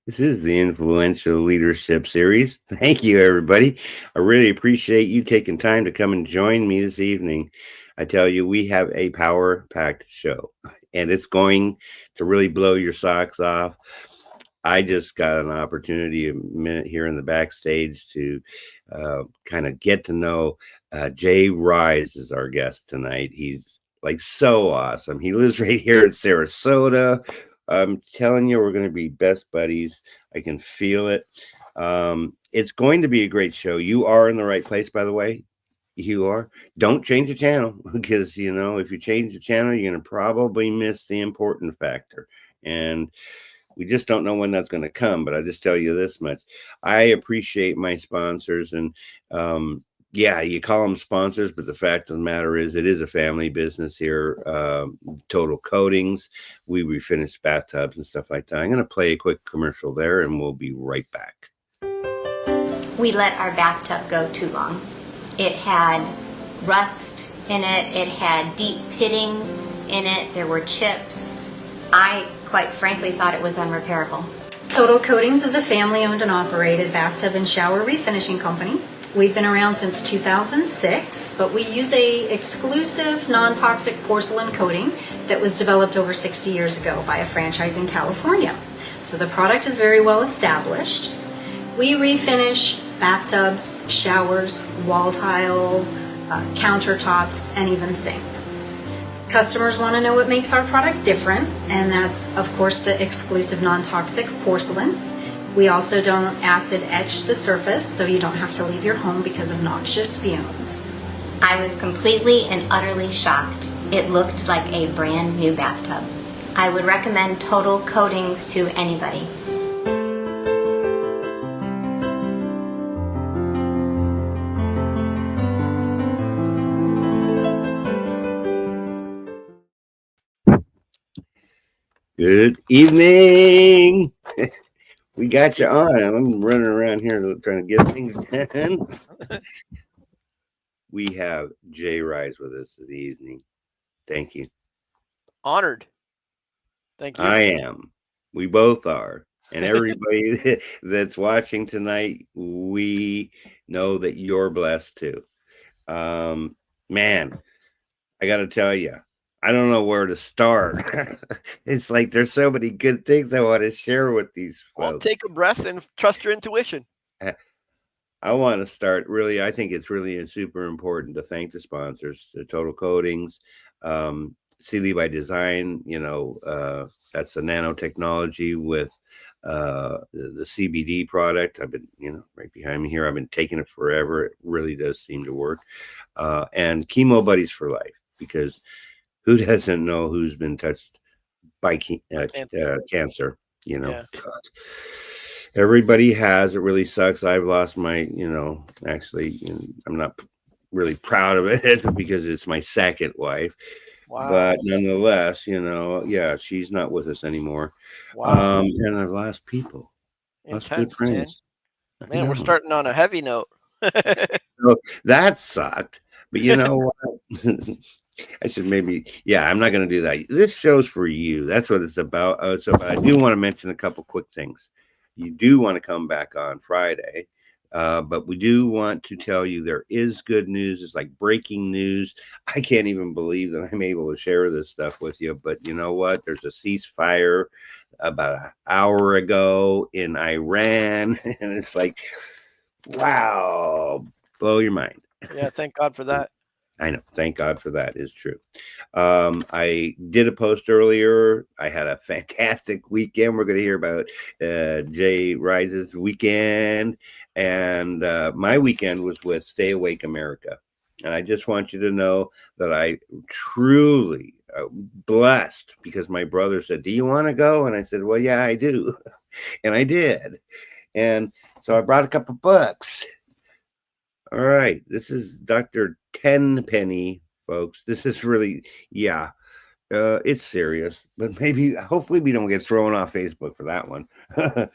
This is the Influential Leadership Series. Thank you, everybody. I really appreciate you taking time to come and join me this evening. I tell you, we have a power packed show, and it's going to really blow your socks off. I just got an opportunity a minute here in the backstage to kind of get to know J-Ryze is our guest tonight. He's like so awesome. He lives right here in Sarasota. I'm telling you, we're going to be best buddies. I can feel it. It's going to be a great show. You are in the right place, by the way. You are. Don't change the channel because, if you change the channel, you're going to probably miss the important factor. And we just don't know when that's going to come. But I just tell you this much. I appreciate my sponsors. And yeah, you call them sponsors, but the fact of the matter is it is a family business here. Total Coatings. We refinish bathtubs and stuff like that. I'm going to play a quick commercial there and we'll be right back. We let our bathtub go too long. It had rust in it. It had deep pitting in it. There were chips. I, quite frankly, thought it was unrepairable. Total Coatings is a family-owned and operated bathtub and shower refinishing company. We've been around since 2006, but we use a exclusive non-toxic porcelain coating that was developed over 60 years ago by a franchise in California. So the product is very well established. We refinish bathtubs, showers, wall tile, countertops, and even sinks. Customers want to know what makes our product different, and that's, of course, the exclusive non-toxic porcelain. We also don't acid etch the surface, so you don't have to leave your home because of noxious fumes. I was completely and utterly shocked. It looked like a brand new bathtub. I would recommend Total Coatings to anybody. Good evening. We got you on. I'm running around here trying to get things done. We have J-Ryze with us this evening. Thank you. Honored. Thank you. I am. We both are. And everybody that's watching tonight, we know that you're blessed too. Man, I got to tell you, I don't know where to start. It's like there's so many good things I want to share with these folks. Well, take a breath and trust your intuition. I want to start really. I think it's really super important to thank the sponsors, the Total Coatings, Sealy by Design. That's the nanotechnology with the CBD product. I've been, right behind me here. I've been taking it forever. It really does seem to work. And Chemo Buddies for Life, because who doesn't know who's been touched by cancer? Yeah. God. Everybody has. It really sucks. I've lost my, actually, I'm not really proud of it because it's my second wife. Wow. But nonetheless, she's not with us anymore. Wow. And I've lost people. Lost good friends. Man, we're starting on a heavy note. So that sucked. But you know what? I should I'm not going to do that. This show's for you. That's what it's about. But I do want to mention a couple quick things. You do want to come back on Friday, but we do want to tell you there is good news. It's like breaking news. I can't even believe that I'm able to share this stuff with you, but you know what? There's a ceasefire about an hour ago in Iran, and it's like, wow, blow your mind. Yeah, thank God for that. I know. Thank God for that is true. I did a post earlier. I had a fantastic weekend. We're going to hear about J-Ryze's weekend. And my weekend was with Stay Awake America. And I just want you to know that I truly blessed because my brother said, "Do you want to go?" And I said, "Well, yeah, I do." And I did. And so I brought a couple books. All right. This is Dr. Tenpenny, folks. This is really, it's serious, but hopefully we don't get thrown off Facebook for that one, but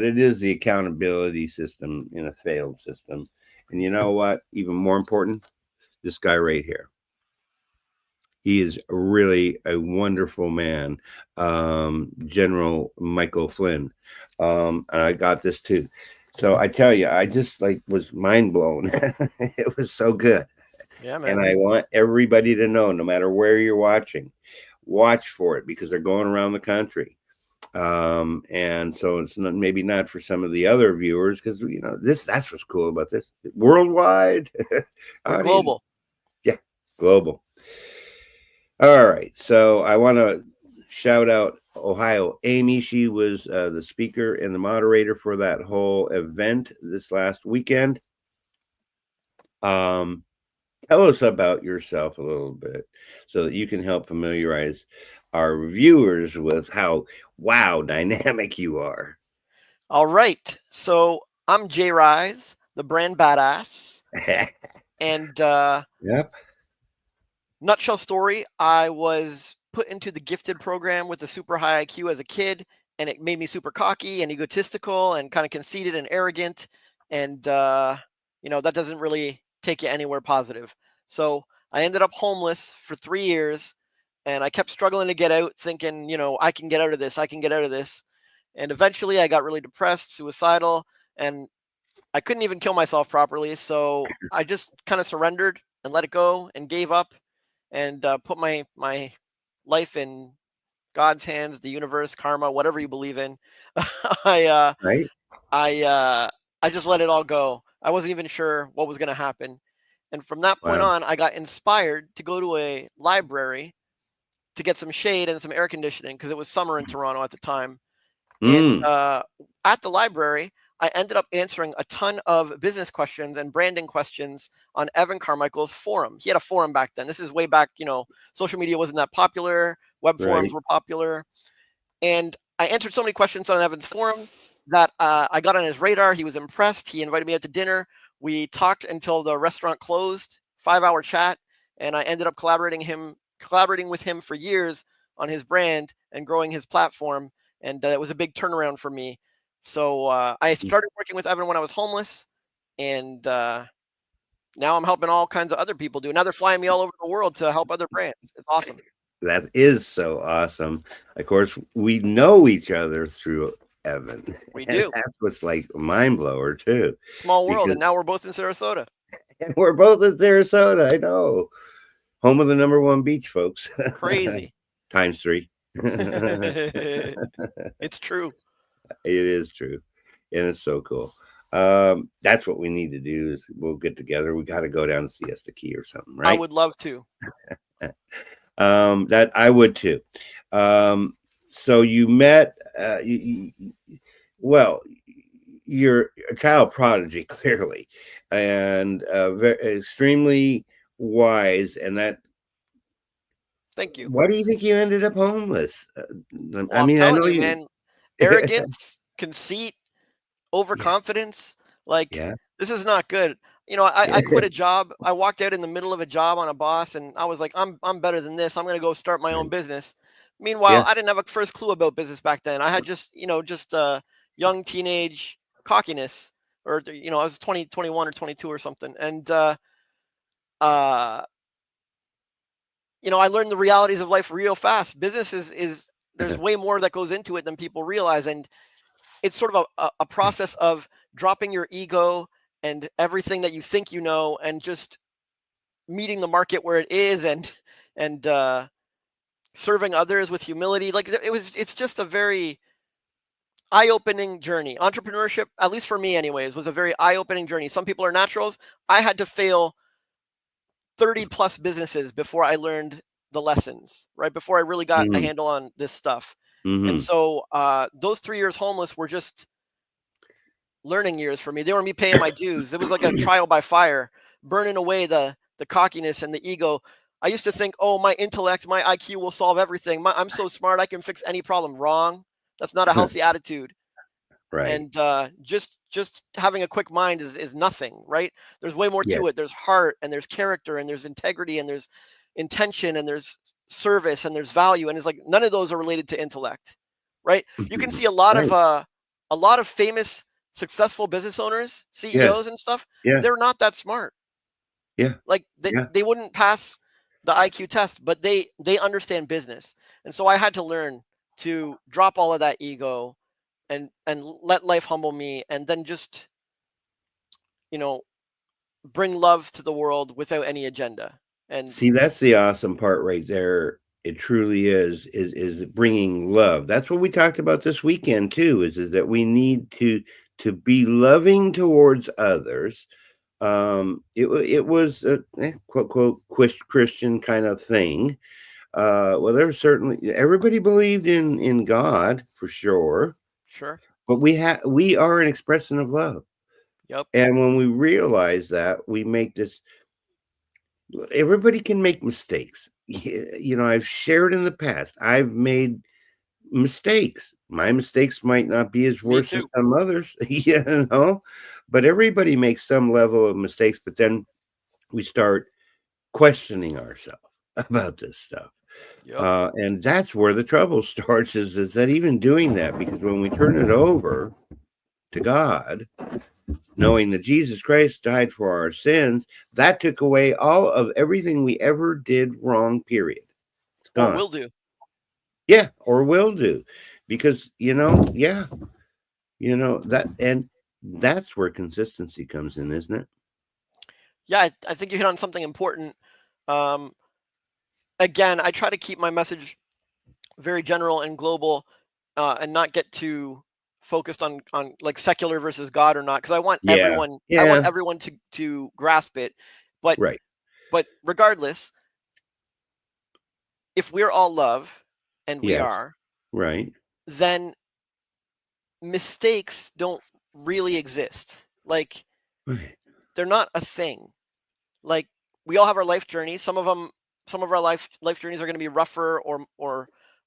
it is the accountability system in a failed system. And you know what? Even more important, this guy right here. He is really a wonderful man, General Michael Flynn. And I got this too. So I tell you, I just like was mind blown. It was so good. Yeah, And man. I want everybody to know, no matter where you're watching, watch for it because they're going around the country. And so it's not, maybe not for some of the other viewers because that's what's cool about this worldwide. We're I mean, global. yeah, global. All right, so I want to shout out Ohio Amy. She was the speaker and the moderator for that whole event this last weekend. Tell us about yourself a little bit so that you can help familiarize our viewers with how dynamic you are. All right. So I'm J-Ryze, the brand badass. And Yep. nutshell story, I was put into the gifted program with a super high IQ as a kid, and it made me super cocky and egotistical and kind of conceited and arrogant. And, that doesn't really take you anywhere positive. So I ended up homeless for 3 years, and I kept struggling to get out, thinking, I can get out of this. I can get out of this. And eventually I got really depressed, suicidal, and I couldn't even kill myself properly. So I just kind of surrendered and let it go and gave up and put my life in God's hands, the universe, karma, whatever you believe in. Right. I just let it all go. I wasn't even sure what was going to happen. And from that point Wow. on, I got inspired to go to a library to get some shade and some air conditioning because it was summer in Toronto at the time. And at the library, I ended up answering a ton of business questions and branding questions on Evan Carmichael's forum. He had a forum back then. This is way back, social media wasn't that popular. Web forums were popular. And I answered so many questions on Evan's forum that I got on his radar. He was impressed. He invited me out to dinner. We talked until the restaurant closed, 5-hour chat. And I ended up collaborating with him for years on his brand and growing his platform. And it was a big turnaround for me. So I started working with Evan when I was homeless, and now I'm helping all kinds of other people do. Now they're flying me all over the world to help other brands. It's awesome. That is so awesome. Of course, we know each other through Evan. We do. That's what's like a mind blower too. Small world, and now we're both in Sarasota. And we're both in Sarasota. I know, home of the #1 beach, folks. Crazy. Times 3. It's true. It is true, and it's so cool. That's what we need to do is we'll get together. We got to go down to Siesta Key or something, right? I would love to. That I would too. So you met, well, you're a child prodigy, clearly, and extremely wise. And that. Thank you. Why do you think you ended up homeless? Well, I mean, I know you. Man, arrogance, conceit, overconfidence. This is not good. I quit a job. I walked out in the middle of a job on a boss, and I was like, I'm better than this. I'm going to go start my own business. Meanwhile, I didn't have a first clue about business back then. I had just young teenage cockiness, or I was 20, 21 or 22 or something. And I learned the realities of life real fast. Business is there's way more that goes into it than people realize. And it's sort of a process of dropping your ego and everything that you think you know, and just meeting the market where it is, and serving others with humility. It's just a very eye-opening journey. Entrepreneurship, at least for me anyways, was a very eye-opening journey. Some people are naturals. I had to fail 30 plus businesses before I learned the lessons, right? Before I really got a handle on this stuff. And so those 3 years homeless were just learning years for me. They were me paying my dues. It was like a trial by fire, burning away the cockiness and the ego. I used to think, oh, my intellect, my IQ will solve everything. I'm so smart, I can fix any problem. Wrong. That's not a healthy attitude. Right. And just having a quick mind is nothing, right? There's way more to it. There's heart, and there's character, and there's integrity, and there's intention, and there's service, and there's value. And it's like none of those are related to intellect, right? You can see a lot of famous, successful business owners, CEOs and stuff. They're not that smart. Yeah. Like they wouldn't pass the IQ test, but they understand business. And so I had to learn to drop all of that ego and let life humble me, and then just, you know, bring love to the world without any agenda. And See, that's the awesome part right there. It truly is bringing love. That's what we talked about this weekend too. Is that we need to be loving towards others. It was a quote quote Christian kind of thing. Well, there was certainly everybody believed in God for sure, sure. but we are an expression of love, Yep. and when we realize that, we make this. Everybody can make mistakes. You know, I've shared in the past. I've made mistakes. My mistakes might not be as Me worse too. as some others, you know, but everybody makes some level of mistakes. But then we start questioning ourselves about this stuff. Yep. And that's where the trouble starts is that even doing that, because when we turn it over to God, knowing that Jesus Christ died for our sins, that took away all of everything we ever did wrong, period. It's Or gone. will do. Yeah, or will do. Because, yeah, that, and that's where consistency comes in, isn't it? Yeah, I think you hit on something important. Um, Again, I try to keep my message very general and global, and not get too focused on like secular versus God or not, because Yeah. I want Yeah. everyone to grasp it. But Right. regardless, if we're all love, and we Yes. are, Right. then mistakes don't really exist. Like, Right. they're not a thing. Like, we all have our life journeys. Some of our life journeys are going to be rougher or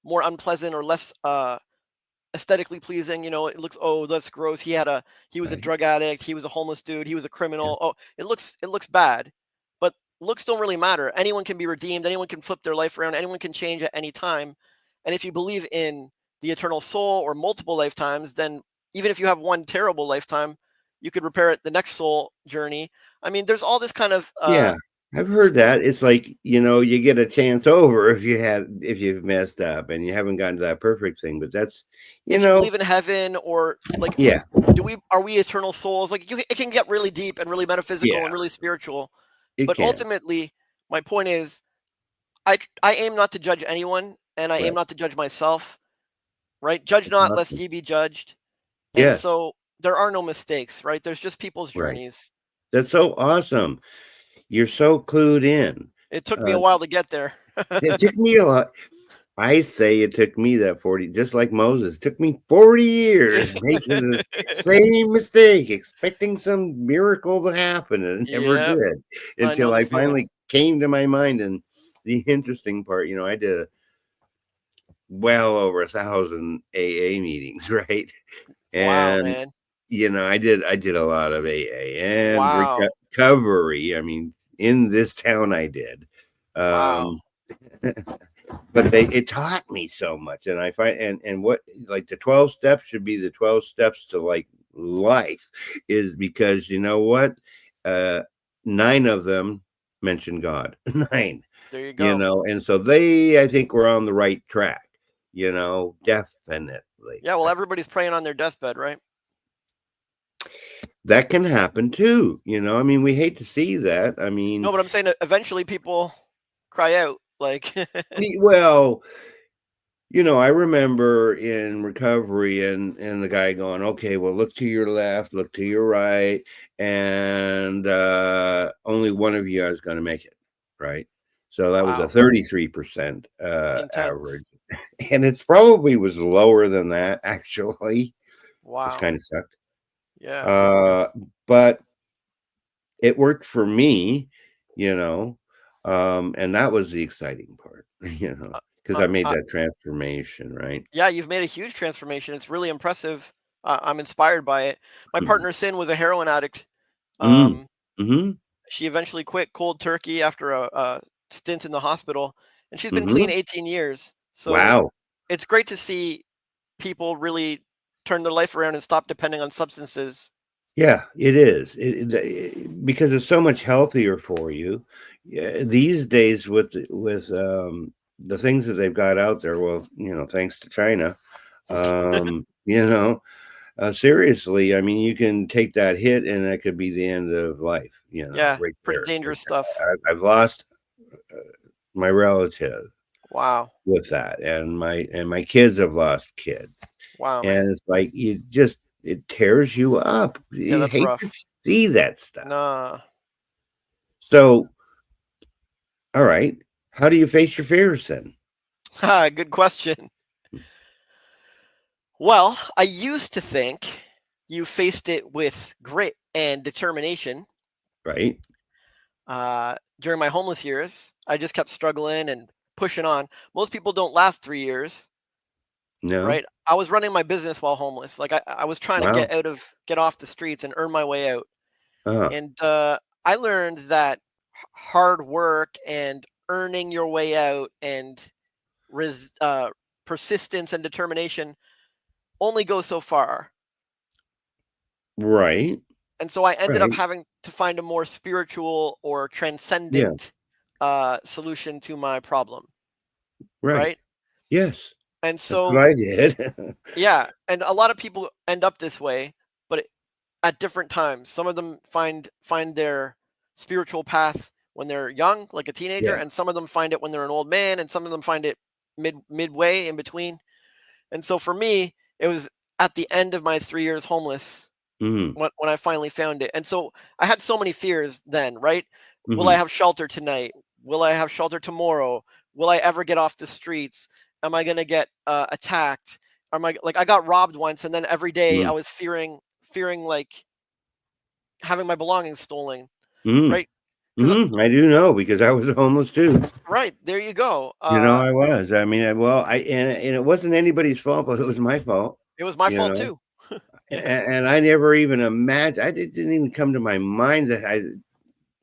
more unpleasant or less aesthetically pleasing. You know, it looks, oh, that's gross. He was a Right. drug addict. He was a homeless dude. He was a Yeah. criminal. Oh, it looks bad. But looks don't really matter. Anyone can be redeemed. Anyone can flip their life around. Anyone can change at any time. And if you believe in the eternal soul or multiple lifetimes, then even if you have one terrible lifetime, you could repair it the next soul journey. I mean, there's all this kind of Yeah. I've heard that. It's like, you get a chance over if you've messed up and you haven't gotten to that perfect thing. But that's, if you believe in heaven, or like, yeah. are we eternal souls? Like, it can get really deep and really metaphysical Yeah. and really spiritual. It But can. ultimately, my point is, I aim not to judge anyone, and I aim Right. not to judge myself. Right? Judge That's not, lest awesome. ye be judged. And Yes. so there are no mistakes, right? There's just people's Right. journeys. That's so awesome. You're so clued in. It took me a Uh, while to get there. it took me a lot. I say it took me that 40, just like Moses, it took me 40 years making the same mistake, expecting some miracle to happen, and it never Yeah, did I know until the I feeling. finally came to my mind. And the interesting part, I did well over 1,000 AA meetings, right? Wow, And man. I did a lot of AA and Wow. recovery. I mean, in this town, I did. Wow. Um, but it taught me so much, and I find and what, like, the 12 steps should be the 12 steps to, like, life, is because you know what, uh 9 of them mention God. 9. There you go. And so I think we're on the right track, definitely. Yeah, well, everybody's praying on their deathbed, right? That can happen too, I mean, we hate to see that. I No, mean, but I'm saying that eventually people cry out, like, well, I remember in recovery and the guy going, okay, well, look to your left, look to your right, and only one of you is going to make it, right? So that was a wow, 33% intense. average. And it's probably was lower than that, actually, which Wow. kind of sucked. Yeah. Uh, but it worked for me, you know, and that was the exciting part, Uh, because uh, I made uh, that transformation, right? yeah, you've made a huge transformation. It's really impressive. I'm inspired by it. My Mhm. partner Sin was a heroin addict. Mm. Um, Mhm. she eventually quit cold turkey after a stint in the hospital, and she's been clean Mhm. 18 years. So Wow. it's great to see people really turn their life around and stop depending on substances. Yeah, it is. Because it's so much healthier for you. Yeah, these days the things that they've got out there, well, thanks to China, um, you know, seriously, I mean, you can take that hit and that could be the end of life, Yeah, right pretty there. dangerous stuff. I've lost uh, my relative Wow. with that, and my kids have lost kids. Wow, man. And it's like it tears you up. Yeah, You that's hate to rough. see that stuff. Nah. So, all right, how do you face your fears then? Ha, good question. Well, I used to think you faced it with grit and determination. Right? During my homeless years, I just kept struggling and pushing on. Most people don't last 3 years, No? right? I was running my business while homeless. Like I was trying to Wow. get off the streets and earn my way out. Uh-huh. And I learned that hard work and earning your way out and res- uh, persistence and determination only go so far. Right. And so I ended up Right. having to find a more spiritual or Yeah. transcendent solution to my problem, Right. right? Yes. And That's so, what I did. yeah, and a lot of people end up this way, but at different times. Some of them find their spiritual path when they're young, like a teenager, Yeah. and some of them find it when they're an old man, and some of them find it midway in between. And so for me, it was at the end of my 3 years homeless Mhm. when I finally found it. And so I had so many fears then, right? Will I Mhm. have shelter tonight? Will I have shelter tomorrow? Will I ever get off the streets? Am I going to get attacked? Am I like I got robbed once, and then every day I Mhm. was fearing like having my belongings stolen, Mhm. right? Because Mhm. I do know because I was homeless too. right there you go. I was. I mean, well, and it wasn't anybody's fault, but it was my fault, It was my you fault know. too. Yeah, And I never even imagined. Didn't even come to my mind that I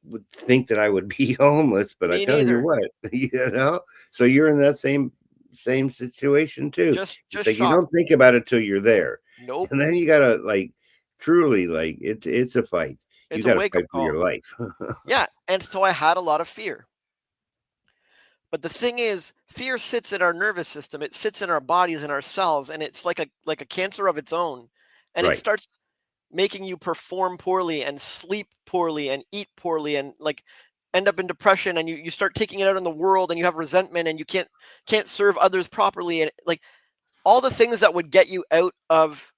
would think that I would be homeless, but I me tell you neither. what, so you're in that same situation too. It's Just like you shocked. don't think about it till you're there, Nope. and then you gotta like truly like it's a fight. You It's a got to wake up fight for your call. life. Yeah, and so I had a lot of fear. But the thing is, fear sits in our nervous system. It sits in our bodies and our cells, and it's like a cancer of its own. And it Right. starts making you perform poorly and sleep poorly and eat poorly and like end up in depression, and you start taking it out on the world, and you have resentment, and you can't serve others properly, and like all the things that would get you out of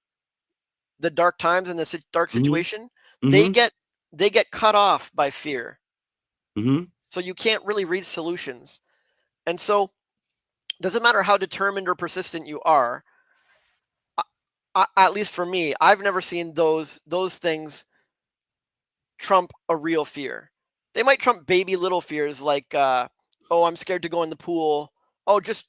the dark times and the dark Mhm. situation, they Mhm. get they get cut off by fear. Mhm. So you can't really reach solutions. And so doesn't matter how determined or persistent you are, at least for me, I've never seen those things trump a real fear. They might trump baby little fears like, oh, I'm scared to go in the pool. Oh, just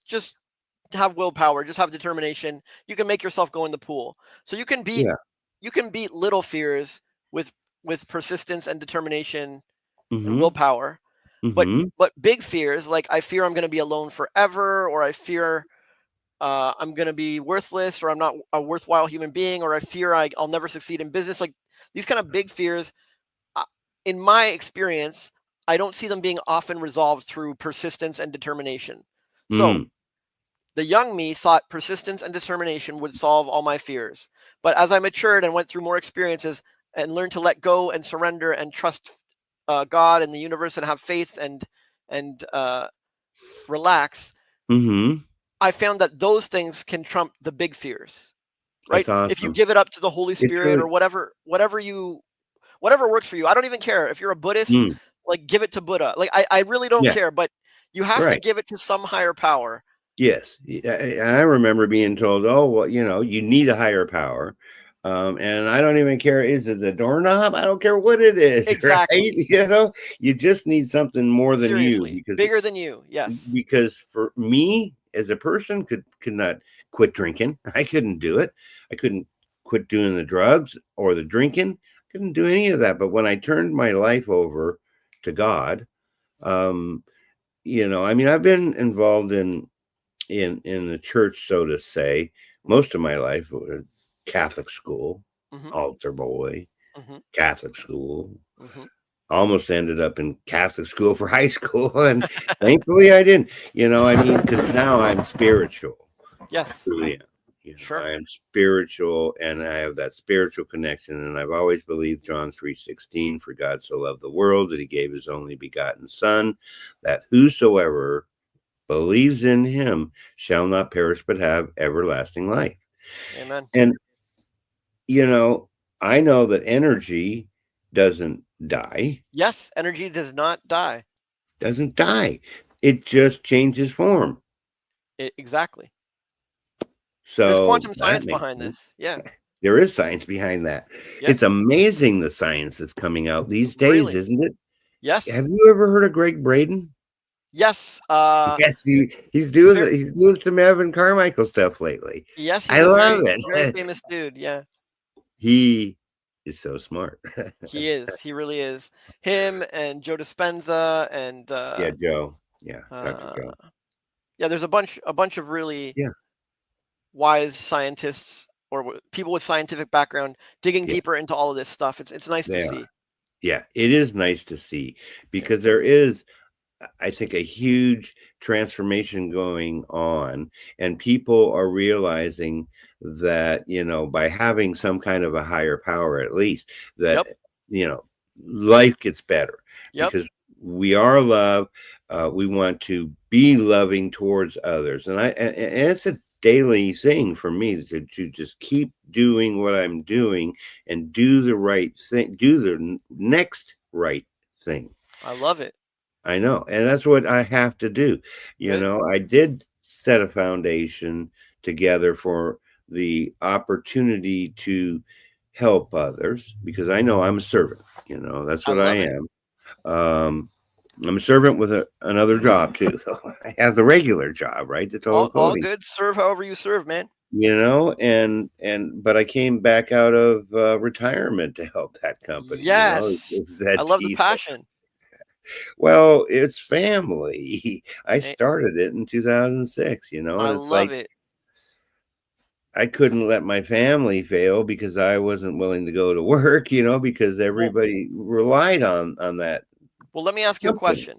have willpower, just have determination. You can make yourself go in the pool. So Yeah. you can beat little fears with persistence and determination and Mhm. willpower. But Mhm. big fears like I fear I'm going to be alone forever, or I fear I'm going to be worthless, or I'm not a worthwhile human being, or I fear I'll never succeed in business. Like these kind of big fears, uh, in my experience, I don't see them being often resolved through persistence and determination. So Mhm. the young me thought persistence and determination would solve all my fears. But as I matured and went through more experiences and learned to let go and surrender and trust God and the universe and have faith and relax, Mhm. I found that those things can trump the big fears, That's right? If you awesome. give it up to the Holy It's Spirit really or whatever works for you. I don't even care if you're a Buddhist, mm, like give it to Buddha. Like I really don't yeah, care, but you have to right. give it to some higher power. Yes, I remember being told, "Oh, well, you need a higher power," and I don't even care. Is it the doorknob? I don't care what it is, right? Exactly. You just need something more than you Seriously. Bigger than you. Yes. because for me as a person could not quit drinking. I couldn't do it. I couldn't quit doing the drugs or the drinking. Couldn't do any of that. But when I turned my life over to God, um, I mean, I've been involved in the church, so to say, Mhm. most of my life. Catholic school, Mhm. altar boy. Mhm. Catholic school. Mhm. Almost ended up in Catholic school for high school, and thankfully I didn't. I mean, because now I'm spiritual. Yes. Truly am. Sure. I am spiritual, and I have that spiritual connection. And I've always believed John 3:16, for God so loved the world that he gave his only begotten Son, that whosoever believes in him shall not perish but have everlasting life. Amen. And I know that energy doesn't die, Yes, energy does not die. doesn't die. It just changes form. Exactly. There's So quantum that science makes behind sense. this. Yeah. There is science behind that. Yeah. It's amazing the science that's coming out these days, Really. isn't it? Have Yes. you ever heard of Greg Braden? Yes. Yes, he's Very, doing some Evan Carmichael stuff lately. yes, he's I a love very it. famous dude. Yeah. He is so smart. He is. He really is. Him and Joe Dispenza and Yeah, Joe. Yeah, Dr. uh, Joe. yeah, there's a bunch of really Yeah, wise scientists or people with scientific background digging yeah, deeper into all of this stuff. It's nice to they are. see. Yeah, it is nice to see Yeah. because there is, I think, a huge transformation going on, and people are realizing that, by having some kind of a higher power, at least, that, Yep. you know, life gets better Yep. because we are love. We want to be loving towards others. And it's a daily thing for me to just keep doing what I'm doing and do the right thing, do the next right thing. I love it. I know. And that's what I have to do. Good. I did set a foundation together for the opportunity to help others because I know I'm a servant. That's I what I love it. am. I'm a servant with another job too. So I have the regular job, right? The total All clothing, good. Serve however you serve, man. but I came back out of retirement to help that company. Yes. It's that I love the deal. passion. Well, it's family. I Eh, started it in 2006, I and it's love like it. I couldn't let my family fail because I wasn't willing to go to work, because Well, everybody relied on that well, let me ask you a company. question.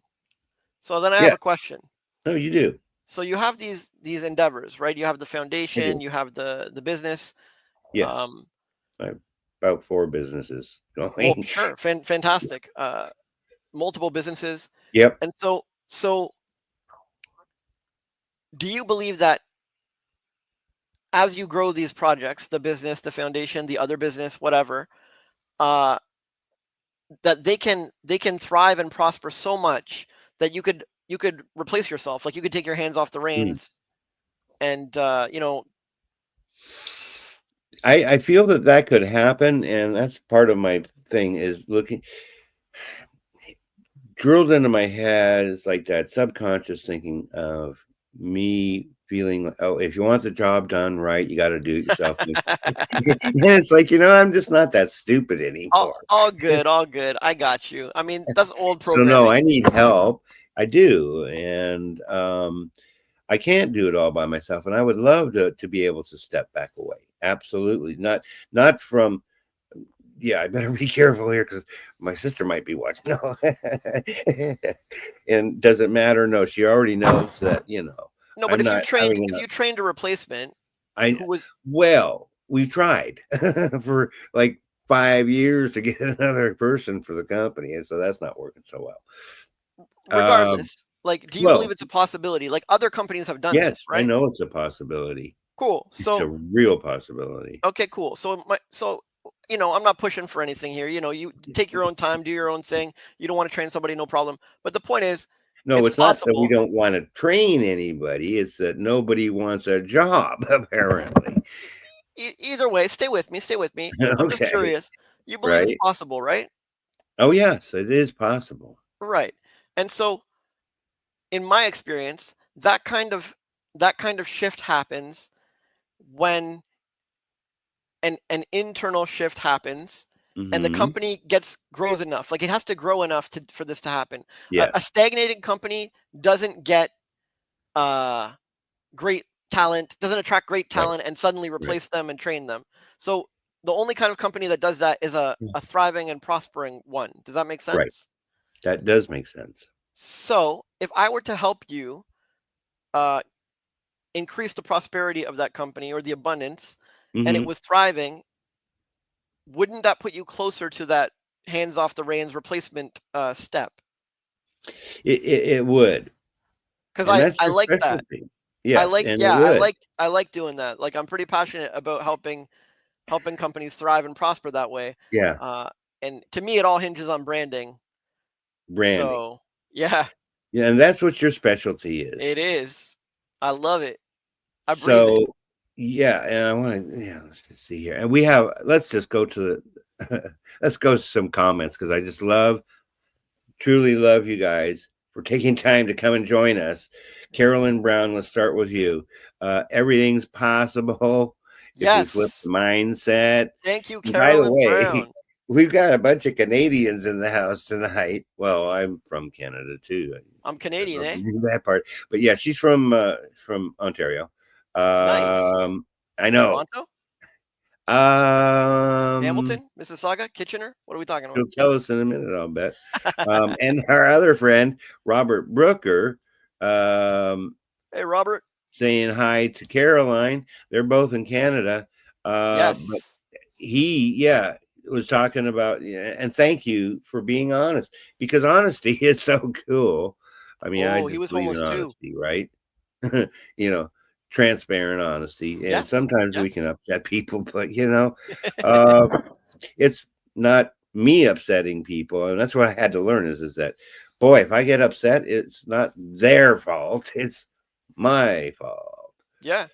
So then I have Yeah. a question. No, you do. So you have these endeavors, right? You have the I foundation, do. you have the business. Yes. Um, I have about 4 businesses well, going. sure, fantastic. Multiple businesses. Yep. And so do you believe that as you grow these projects, the business, the foundation, the other business, whatever, uh, that they can thrive and prosper so much that you could replace yourself, like you could take your hands off the Mm. reins and I feel that could happen, and that's part of my thing is looking drilled into my head. It's like that subconscious thinking of me feeling like, oh, if you want the job done right, you got to do it yourself. And it's like, I'm just not that stupid all, anymore. all good, all good. I got you. I mean, that's old So no, programming. I need help. I do. And I can't do it all by myself. And I would love to be able to step back away. Absolutely. Not from, yeah, I better be careful here because my sister might be watching. No. And does it matter? No, she already knows that, No, but I'm if you not trained having if enough. you trained a replacement I who was Well, we've tried for like 5 years to get another person for the company, and so that's not working so well. regardless, like, do you believe Well, it's a possibility? Like other companies have done yes, this, I right? know it's a possibility. Cool. It's a So real possibility. okay, cool. So I'm not pushing for anything here. You take your own time, do your own thing. You don't want to train somebody, no problem. But the point is, No, it's it's not that we possible. don't want to train anybody. It's that nobody wants a job, apparently. Either way, stay with me. Stay with me. I'm just Okay, curious. You believe it's right? possible, right? Oh, yes, it is possible. Right. And so, in my experience, that kind of shift happens when an internal shift happens and the Hmm. company grows enough. Like it has to grow enough for this to happen. A Yes, stagnating company doesn't get uh great talent, doesn't attract great right, talent and suddenly right. replace them and train them. So the only kind of company that does that is a thriving and prospering one. Does that make sense? Right. That does make sense. So if I were to help you increase the prosperity of that company or the abundance, and it Mhm. was thriving, wouldn't that put you closer to that hands off the reins replacement step? It would. Because And that's I your like that. specialty. Yes, and it I would. like doing that. Like I'm pretty passionate about helping companies thrive and prosper that way. Yeah, Uh, and to me, it all hinges on branding. branding. So yeah, Yeah, and that's what your specialty is. it is. I love it. I breathe it. So, yeah, and I want to, yeah, let's just see here. And let's just go to the, let's go to some comments because I just truly love you guys for taking time to come and join us. Carolyn Brown, let's start with you. Everything's possible if we flip Yes. the mindset. Thank you, And by the Carolyn way, Brown. we've got a bunch of Canadians in the house tonight. Well, I'm from Canada too. I'm Canadian, eh? That part, but yeah, she's from Ontario. Nice. I know. Toronto? Um, Hamilton? Mississauga? Kitchener? What are we talking about? she'll tell us in a minute, I'll bet. And our other friend, Robert Brooker, Hey, Robert. saying hi to Caroline. They're both in Canada. But Yes. he, was talking about, and thank you for being honest, because honesty is so cool. I mean, I Oh, he just was believe in homeless too. honesty, right? You know, transparent honesty. And Yes. sometimes Yeah. we can upset people, but it's not me upsetting people. And that's what I had to learn is that, boy, if I get upset, it's not their fault. It's my fault. Yeah.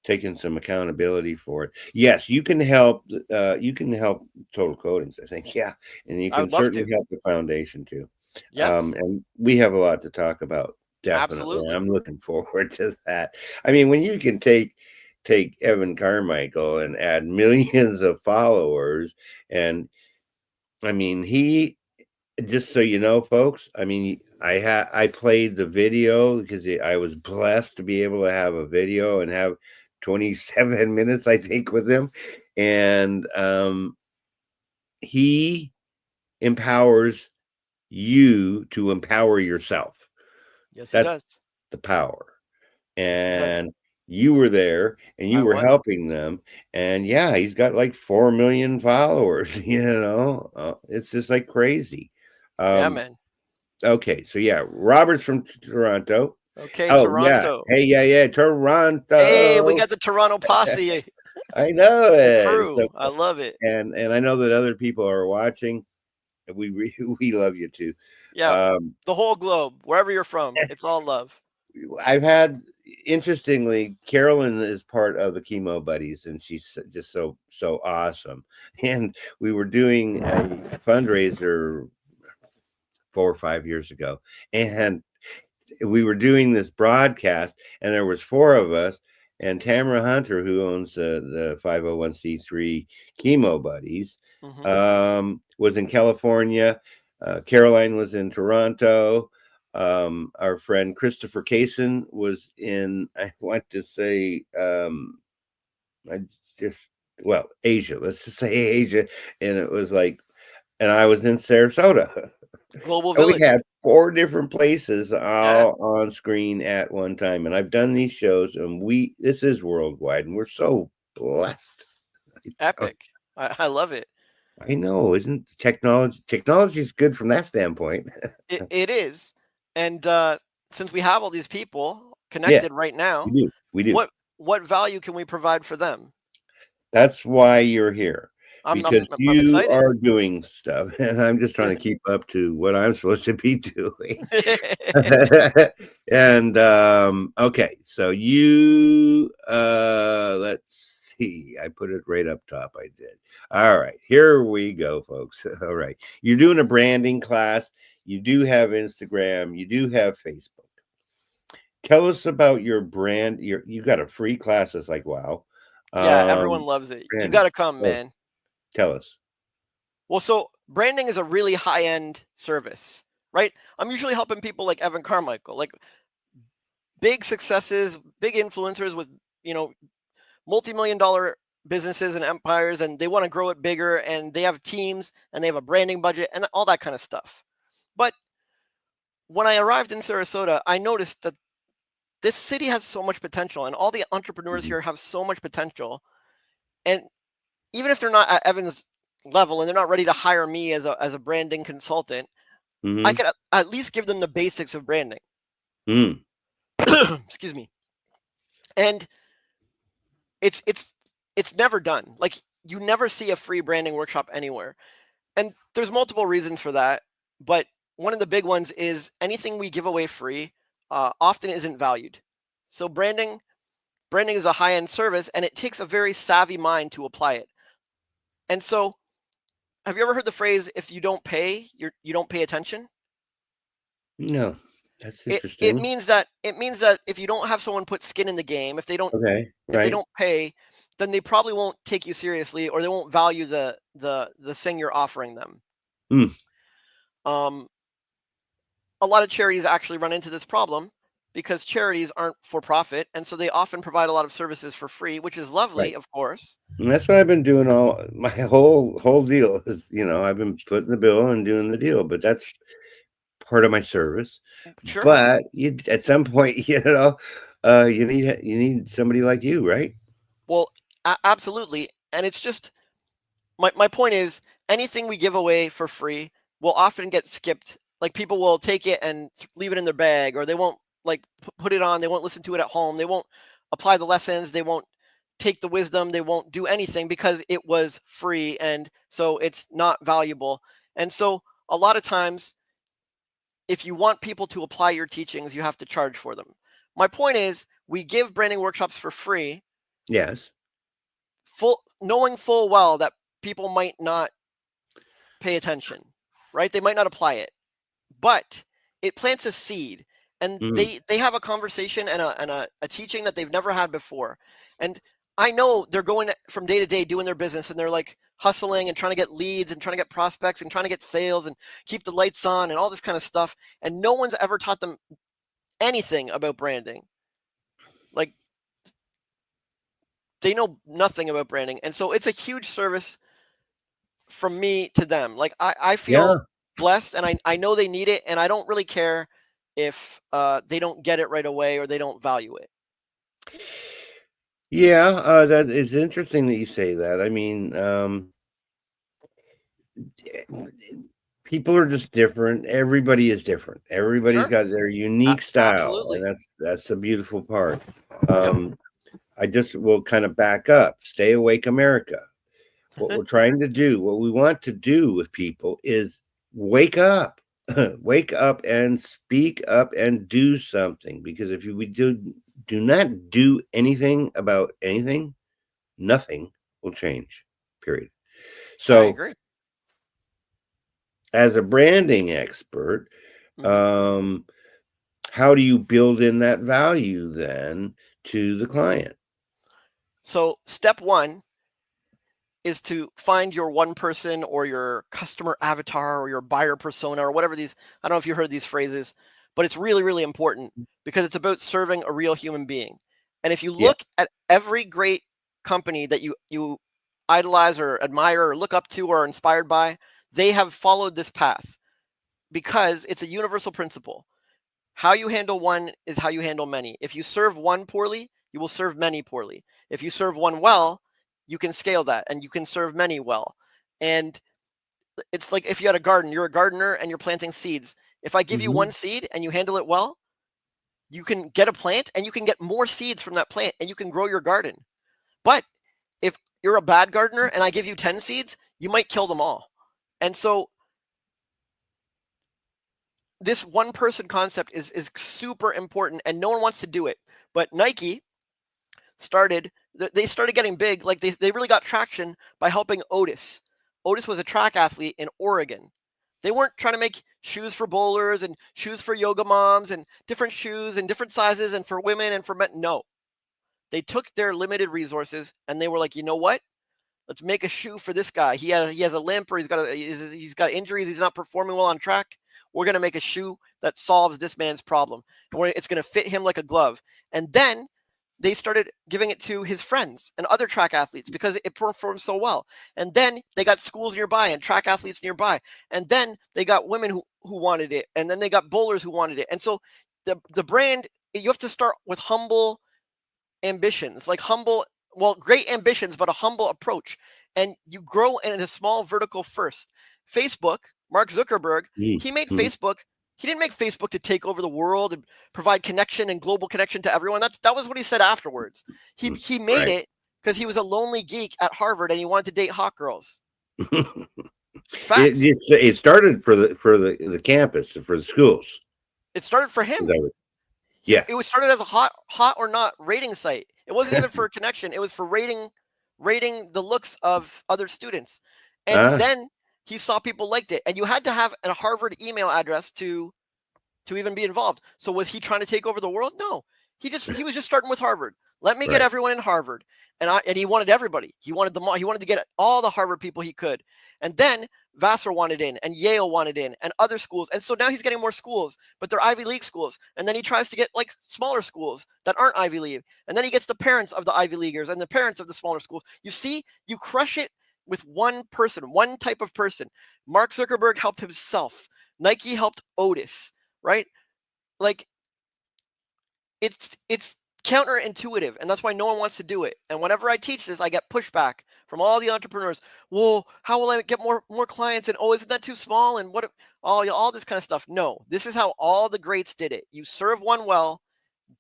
Taking some accountability for it. Yes, you can help. You can help Total Coatings, I think. Yeah, and you I can would love certainly to. help the foundation too. Yes. And we have a lot to talk about. Definitely, Absolutely. I'm looking forward to that. I mean, when you can take Evan Carmichael and add millions of followers, and I mean, he just so you know, folks. I mean, I played the video because I was blessed to be able to have a video and have 27 minutes, I think, with him. And he empowers you to empower yourself. Yes, he That's does. the power. Yes, he does. And you were there and you I were was. helping them. And yeah, he's got like 4 million followers, it's just like crazy. Yeah, man. Okay, so yeah, Robert's from Toronto. Okay, Oh yeah, Toronto. hey, yeah, Toronto. Hey, we got the Toronto posse. I know The it. crew. So, I love it. and I know that other people are watching. And we love you too. Yeah. The whole globe, wherever you're from, it's all love. I've had, interestingly, Carolyn is part of the Chemo Buddies, and she's just so awesome. And we were doing a fundraiser 4 or 5 years ago, and we were doing this broadcast, and there was 4 of us, and Tamara Hunter, who owns the 501c3 Chemo Buddies, was in California. Caroline was in Toronto. Our friend Christopher Kaysen was in, I want to say, Asia. Let's just say Asia, and it was like, and I was in Sarasota. Global And we Village. had 4 different places Yeah. all on screen at one time. And I've done these shows, and this is worldwide, and we're so blessed. Epic. I love it. I know, isn't technology is good from that standpoint. It is. And since we have all these people connected right now, We do. What value can we provide for them? That's why you're here. Because I'm you excited. are doing stuff, and I'm just trying to keep up to what I'm supposed to be doing. And okay, so you let's see. I put it right up top. I did. All right, here we go, folks. All right, you're doing a branding class. You do have Instagram. You do have Facebook. Tell us about your brand. You got a free class. It's like, wow. Yeah, everyone loves it. You got to come, man. Tell us. Well, so branding is a really high-end service, right? I'm usually helping people like Evan Carmichael, like big successes, big influencers with, multi-million-dollar businesses and empires, and they want to grow it bigger, and they have teams, and they have a branding budget, and all that kind of stuff. But when I arrived in Sarasota, I noticed that this city has so much potential, and all the entrepreneurs Mhm. here have so much potential. And even if they're not at Evan's level and they're not ready to hire me as a branding consultant, I Mhm. could at least give them the basics of branding. Mm. Excuse me. And it's never done. Like, you never see a free branding workshop anywhere. And there's multiple reasons for that, but one of the big ones is anything we give away free often isn't valued. So branding is a high-end service, and it takes a very savvy mind to apply it. And so, have you ever heard the phrase, if you don't pay, you don't pay attention? No, that's It interesting. means that if you don't have someone put skin in the game, Okay, if they right. don't pay, then they probably won't take you seriously, or they won't value the thing you're offering them. Mm. Um, a lot of charities actually run into this problem because charities aren't for profit, and so they often provide a lot of services for free, which is Right. lovely, of course. And that's what I've been doing all my whole deal is, I've been putting the bill and doing the deal, but that's part of my service. Sure. But you at some point, you need somebody like you, right? Well, absolutely. And it's just my point is, anything we give away for free will often get skipped. Like, people will take it and leave it in their bag, or they won't like put it on. They won't listen to it at home. They won't apply the lessons. They won't take the wisdom. They won't do anything because it was free, and so it's not valuable. And so a lot of times, if you want people to apply your teachings, you have to charge for them. My point is, we give branding workshops for free, Yes. knowing full well that people might not pay attention, right? They might not apply it, but it plants a seed, and Mm. they have a conversation and a teaching that they've never had before. And I know they're going from day to day doing their business, and they're like hustling and trying to get leads and trying to get prospects and trying to get sales and keep the lights on and all this kind of stuff. And no one's ever taught them anything about branding. Like, they know nothing about branding. And so it's a huge service from me to them. Like, I feel Yeah. blessed, and I know they need it, and I don't really care if they don't get it right away or they don't value it. Yeah, that it's interesting that you say that. I mean, people are just different. Everybody is different. Everybody's Sure. got their unique style, and Absolutely. that's the beautiful part. Yep. I just will kind of back up. Stay awake, America. What we're trying to do, what we want to do with people is wake up. Wake up and speak up and do something. Because if we do not do anything about anything, nothing will change. Period. I So, agree. as a branding expert, Hmm. um, how do you build in that value then to the client? So step one is to find your one person or your customer avatar or your buyer persona or whatever these, I don't know if you heard these phrases, but it's really, really important because it's about serving a real human being. And if you Yeah. look at every great company that you idolize or admire or look up to or are inspired by, they have followed this path because it's a universal principle. How you handle one is how you handle many. If you serve one poorly, you will serve many poorly. If you serve one well, you can scale that and you can serve many well. And it's like, if you had a garden, you're a gardener and you're planting seeds. If I give you Mhm. one seed and you handle it well, you can get a plant and you can get more seeds from that plant and you can grow your garden. But if you're a bad gardener and I give you 10 seeds, you might kill them all. And so this one person concept is super important, and no one wants to do it. But Nike started they started getting big. Like, they really got traction by helping Otis. Otis was a track athlete in Oregon. They weren't trying to make shoes for bowlers and shoes for yoga moms and different shoes and different sizes and for women and for men. No, they took their limited resources and they were like, you know what, let's make a shoe for this guy. He has a limp, or he's got injuries, he's not performing well on track. We're going to make a shoe that solves this man's problem, and it's going to fit him like a glove. And then they started giving it to his friends and other track athletes because it performed so well. And then they got schools nearby and track athletes nearby. And then they got women who wanted it. And then they got bowlers who wanted it. And so the brand, you have to start with humble ambitions, like great ambitions, but a humble approach. And you grow in a small vertical first. Facebook, Mark Zuckerberg, he made Facebook. He didn't make Facebook to take over the world and provide connection and global connection to everyone. That was what he said afterwards. He made it because he was a lonely geek at Harvard and he wanted to date hot girls. Facts. It started for the campus, for the schools. It started for him. Yeah. It was started as a hot or not rating site. It wasn't even for a connection. It was for rating the looks of other students. And then he saw people liked it. And you had to have a Harvard email address to even be involved. So was he trying to take over the world? No. He was just starting with Harvard. Let me get everyone in Harvard. And he wanted everybody. He wanted them all. He wanted to get all the Harvard people he could. And then Vassar wanted in, and Yale wanted in, and other schools. And so now he's getting more schools, but they're Ivy League schools. And then he tries to get like smaller schools that aren't Ivy League. And then he gets the parents of the Ivy Leaguers and the parents of the smaller schools. You see, you crush it with one person, one type of person. Mark Zuckerberg helped himself. Nike helped Otis, right? Like it's counterintuitive, and that's why no one wants to do it. And whenever I teach this, I get pushback from all the entrepreneurs. Well, how will I get more clients? And isn't that too small? And what all this kind of stuff? No, this is how all the greats did it. You serve one well,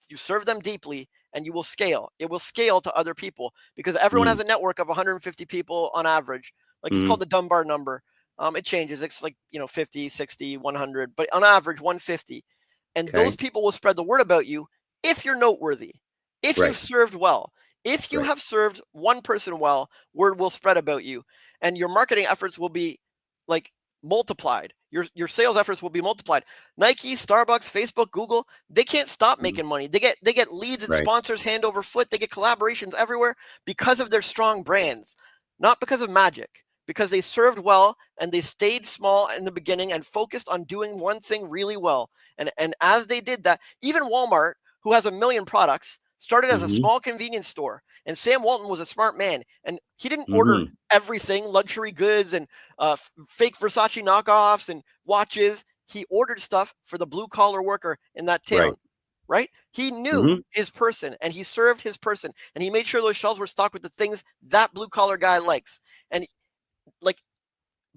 you serve them deeply, and you will scale. It will scale to other people because everyone has a network of 150 people on average. Like it's called the Dunbar number. It changes. It's like 50, 60, 100, but on average 150. And those people will spread the word about you if you're noteworthy, if you've served well. If you have served one person well, word will spread about you, and your marketing efforts will be like multiplied. Your sales efforts will be multiplied. Nike, Starbucks, Facebook, Google, they can't stop making money. They get leads and sponsors hand over foot. They get collaborations everywhere because of their strong brands, not because of magic. Because they served well and they stayed small in the beginning and focused on doing one thing really well. And as they did that, even Walmart, who has 1 million products, started as a small convenience store. And Sam Walton was a smart man. And he didn't order everything, luxury goods and fake Versace knockoffs and watches. He ordered stuff for the blue collar worker in that town. Right? He knew his person and he served his person. And he made sure those shelves were stocked with the things that blue collar guy likes. And like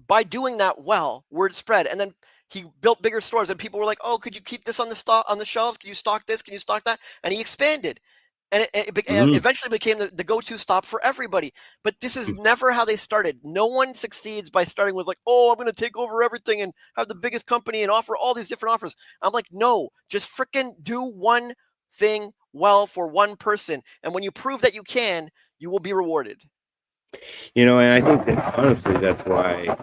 by doing that well, word spread. And then he built bigger stores and people were like, oh, could you keep this on the shelves? Can you stock this? Can you stock that? And he expanded. And it eventually became the go-to stop for everybody. But this is never how they started. No one succeeds by starting with like, oh, I'm going to take over everything and have the biggest company and offer all these different offers. I'm like, no, just freaking do one thing well for one person. And when you prove that you can, you will be rewarded. And I think that honestly, that's why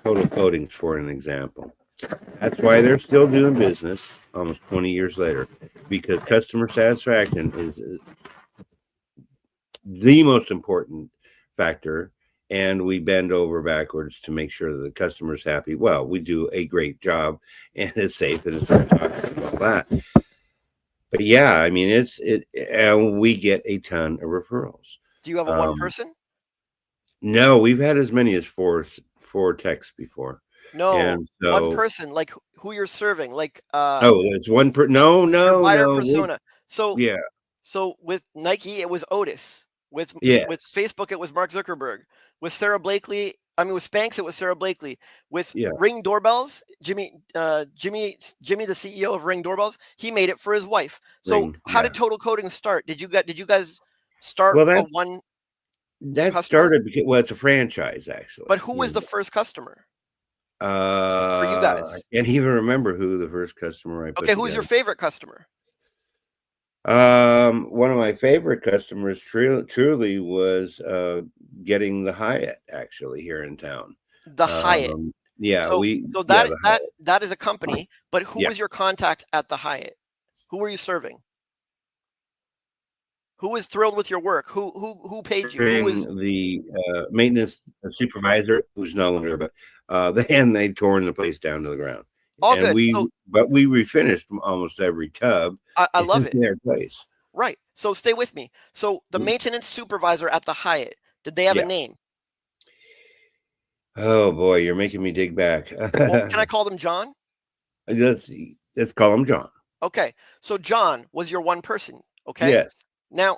Total Coatings, for an example, that's why they're still doing business almost 20 years later, because customer satisfaction is the most important factor, and we bend over backwards to make sure that the customer's happy. Well, we do a great job, and it's safe, and it's talking about that. But yeah, I mean, and we get a ton of referrals. Do you have a one person? No, we've had as many as four texts before. No, one person, like who you're serving, like it's one per buyer persona. So yeah. So with Nike, it was Otis. With Facebook, it was Mark Zuckerberg. With with Spanx, it was Sarah Blakely. With Ring doorbells, Jimmy, the CEO of Ring doorbells, he made it for his wife. So how did Total Coatings start? Did you guys start for one? That started because it's a franchise actually. But who was the first customer? For you guys, I can't even remember who the first customer I put together. Who's your favorite customer? One of my favorite customers truly was getting the Hyatt actually here in town. The Hyatt. So that is a company, but who was your contact at the Hyatt? Who were you serving? Who was thrilled with your work? Who paid you? Who was the maintenance supervisor, who's no longer, but they'd torn the place down to the ground. All good. But we refinished almost every tub. I love it. In their place. Right. So stay with me. So the maintenance supervisor at the Hyatt, did they have a Yeah. name? Oh boy, you're making me dig back. Well, can I call them John? let's call him John. Okay. So John was your one person. Okay. Yes. Now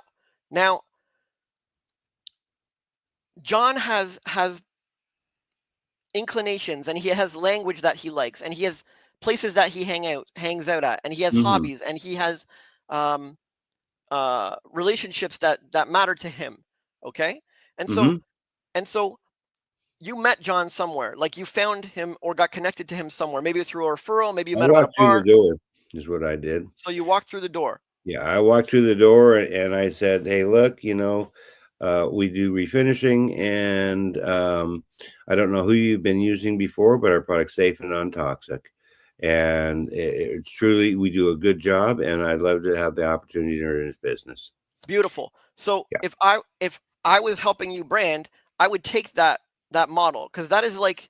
John has inclinations, and he has language that he likes, and he has places that he hangs out at, and he has hobbies, and he has relationships that matter to him. Okay. And so you met John somewhere, like you found him or got connected to him somewhere, maybe through a referral, maybe you met him at a through bar. the door is what I did. So you walked through the door. Yeah, I walked through the door and I said, hey, look, we do refinishing, and I don't know who you've been using before, but our product's safe and non-toxic. And it's truly, we do a good job, and I'd love to have the opportunity to earn his business. Beautiful. So if I was helping you brand, I would take that model, because that is like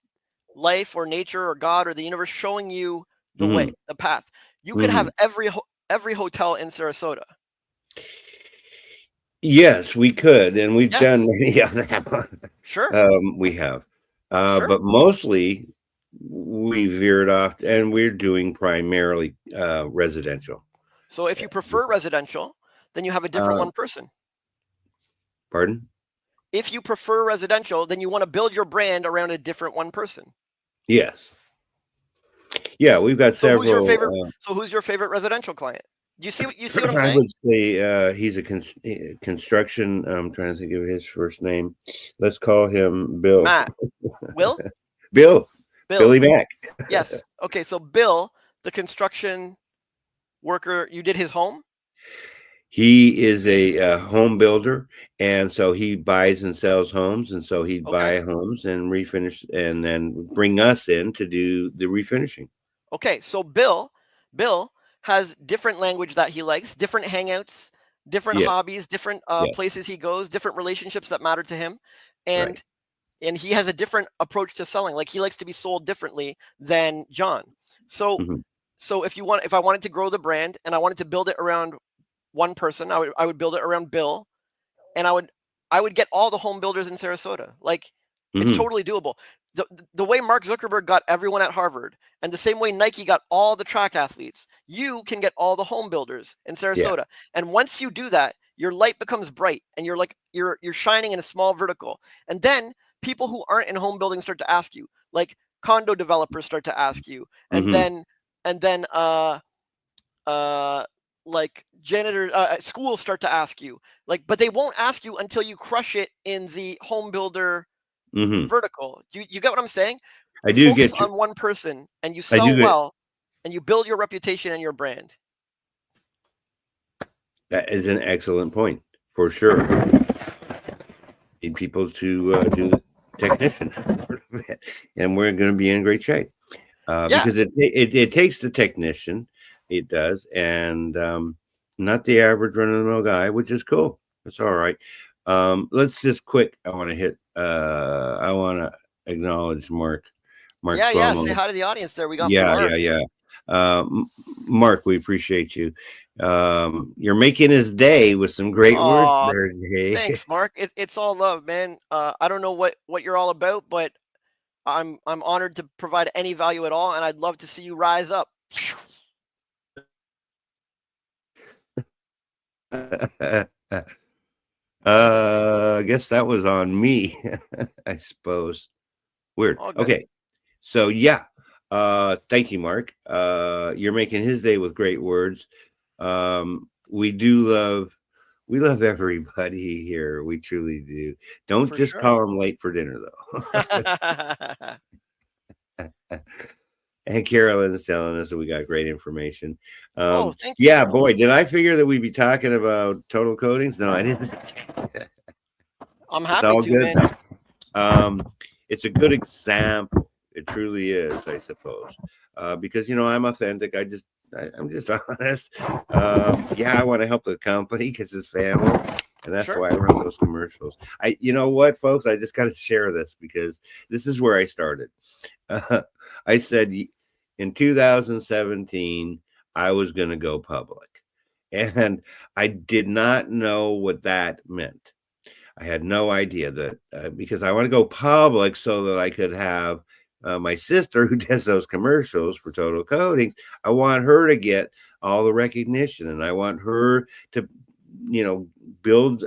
life or nature or God or the universe showing you the way, the path. You could have every hotel in Sarasota. Yes, we could, and we've done many of them. Sure. We have, but mostly we veered off, and we're doing primarily residential. So if you prefer residential, then you have a different one person. Pardon? If you prefer residential, then you want to build your brand around a different one person. Yes. Yeah, we've got several. Who's your favorite residential client? You see what I'm saying? I would say he's a construction. I'm trying to think of his first name. Let's call him Bill. Matt. Will? Bill. Billy Mack. Yes. Okay. So Bill, the construction worker, you did his home? He is a home builder, and so he buys and sells homes, and so he'd buy homes and refinish, and then bring us in to do the refinishing. Okay, so Bill has different language that he likes, different hangouts, different hobbies, different places he goes, different relationships that matter to him, and he has a different approach to selling. Like, he likes to be sold differently than John. So so if I wanted to grow the brand and I wanted to build it around one person, I would build it around Bill, and I would get all the home builders in Sarasota. Like, it's totally doable. The way Mark Zuckerberg got everyone at Harvard, and the same way Nike got all the track athletes, you can get all the home builders in Sarasota. And once you do that, your light becomes bright, and you're shining in a small vertical. And then people who aren't in home building start to ask you, like condo developers start to ask you, and then like janitor schools start to ask you, like, but they won't ask you until you crush it in the home builder vertical. You get what I'm saying? I do. Focus on one person, and you sell well, and you build your reputation and your brand. That is an excellent point, for sure. Need people to do the technician, and we're going to be in great shape because it takes the technician. It does, and not the average run-of-the-mill guy, which is cool. It's all right. Let's just quick. I want to acknowledge Mark. Yeah. Say hi to the audience there. We got Mark, we appreciate you. You're making his day with some great words there. Jay. Thanks, Mark. It's all love, man. I don't know what you're all about, but I'm honored to provide any value at all, and I'd love to see you rise up. I guess that was on me. I suppose. Weird. Okay. So thank you, Mark. You're making his day with great words. We love everybody here. We truly do. Don't just call them late for dinner, though. And Carolyn's telling us that we got great information. Thank you. Yeah, boy, did I figure that we'd be talking about total coatings? No, I didn't. I'm happy to, man. It's a good example. It truly is, I suppose. Because I'm authentic. I'm just honest. I want to help the company because it's family, and that's why I run those commercials. You know what, folks? I just got to share this because this is where I started. I said in 2017 I was going to go public, And I did not know what that meant. I had no idea that because I want to go public so that I could have my sister who does those commercials for Total Coatings. I want her to get all the recognition, and I want her to,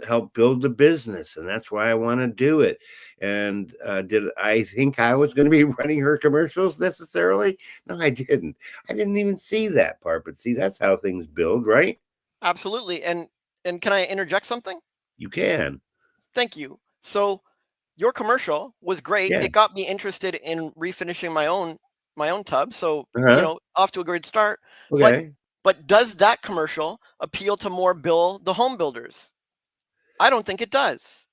help build the business, and that's why I want to do it. And did I think I was going to be running her commercials necessarily? No, I didn't. I didn't even see that part. But see, that's how things build, right? Absolutely. And can I interject something? You can. Thank you. So your commercial was great. Yeah. It got me interested in refinishing my own tub. So, Uh-huh. off to a great start. Okay. But does that commercial appeal to more Bill the home builders? I don't think it does.